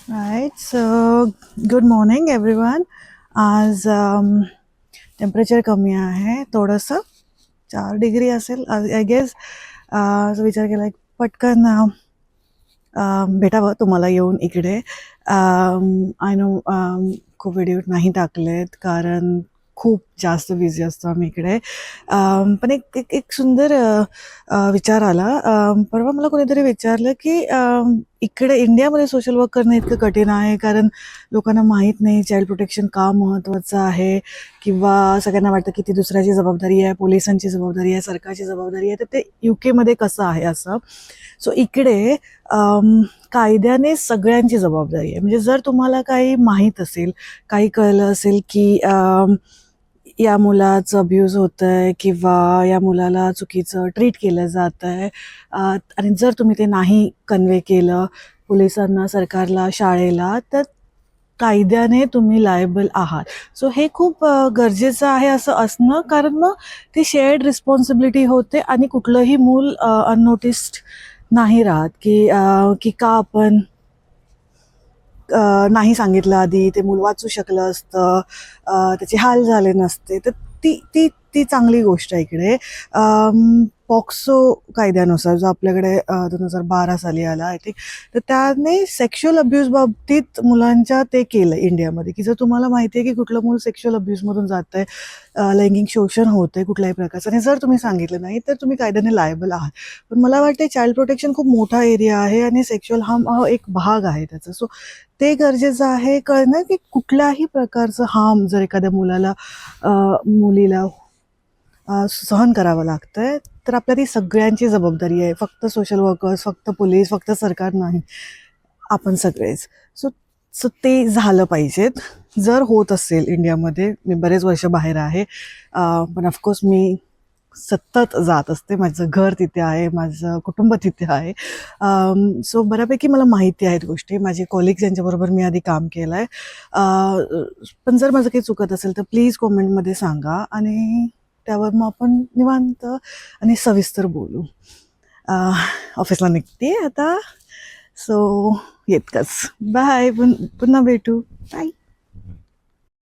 Right, so good morning everyone. आज temperature कमी आहे थोडंसं 4 डिग्री असेल आय गेस. विचार केला एक पटकन भेटावं तुम्हाला येऊन इकडे. आय नो खूप व्हिडिओ नाही टाकलेत कारण खूप जास्त बिझी असतो आम्ही इकडे. पण एक एक एक सुंदर विचार आला. परवा मला कोणीतरी विचारलं की इकडे इंडियामध्ये सोशल वर्क करणं इतकं कठीण आहे कारण लोकांना माहीत नाही चाइल्ड प्रोटेक्शन का महत्त्वाचं आहे, किंवा सगळ्यांना वाटतं की ती दुसऱ्याची जबाबदारी आहे, पोलिसांची जबाबदारी आहे, सरकारची जबाबदारी आहे. तर ते UK मध्ये कसं आहे असं. सो इकडे कायद्याने सगळ्यांची जबाबदारी आहे. म्हणजे जर तुम्हाला काही माहीत असेल, काही कळलं असेल की या मुलाचं अब्यूज होतं आहे किंवा या मुलाला चुकीचं ट्रीट केलं जातं आहे, आणि जर तुम्ही ते नाही कन्वे केलं पोलिसांना, सरकारला, शाळेला, तर कायद्याने तुम्ही लायबल आहात. सो हे खूप गरजेचं आहे असं असणं, कारण मग ती शेअर्ड रिस्पॉन्सिबिलिटी होते आणि कुठलंही मूल अननोटिस्ड नाही राहत की का आपण नाही सांगितलं आधी, ते मूल वाचू शकलं असतं, त्याचे हाल झाले नसते. तर ती ती ती चांगली गोष्ट आहे इकडे. पॉक्सो कायद्यानुसार जो आपल्याकडे 2012 साली आला आय थिंक, तर त्याने सेक्शुअल अब्यूज बाबतीत मुलांच्या ते केलं इंडियामध्ये, की जर तुम्हाला माहिती आहे की कुठलं मूल सेक्शुअल अब्यूजमधून जात आहे, लैंगिक शोषण होतं आहे कुठल्याही प्रकारचं, आणि जर तुम्ही सांगितलं नाही तर तुम्ही कायद्याने लायबल आहात. पण मला वाटते चाइल्ड प्रोटेक्शन खूप मोठा एरिया आहे आणि सेक्शुअल हार्म हा एक भाग आहे त्याचा. सो ते गरजेचं आहे कळणं की कुठल्याही प्रकारचं हार्म जर एखाद्या मुलाला मुलीला सहन करावं लागतंय, तर आपल्या ती सगळ्यांची जबाबदारी आहे. फक्त सोशल वर्कर्स, फक्त पोलीस, फक्त सरकार नाही, आपण सगळेच. सो सो ते झालं पाहिजेत. जर होत असेल इंडियामध्ये, मी बरेच वर्ष बाहेर आहे, पण ऑफकोर्स मी सतत जात असते, माझं घर तिथे आहे, माझं कुटुंब तिथे आहे. सो बऱ्यापैकी मला माहिती आहेत गोष्टी. माझे कॉलिग्स ज्यांच्याबरोबर मी आधी काम केलं आहे. पण जर माझं काही चुकत असेल तर प्लीज कॉमेंटमध्ये सांगा आणि त्यावर मग आपण निवांत आणि सविस्तर बोलू. ऑफिसला निघते आता. सो इतकंच. बाय. पुन्हा भेटू. बाय.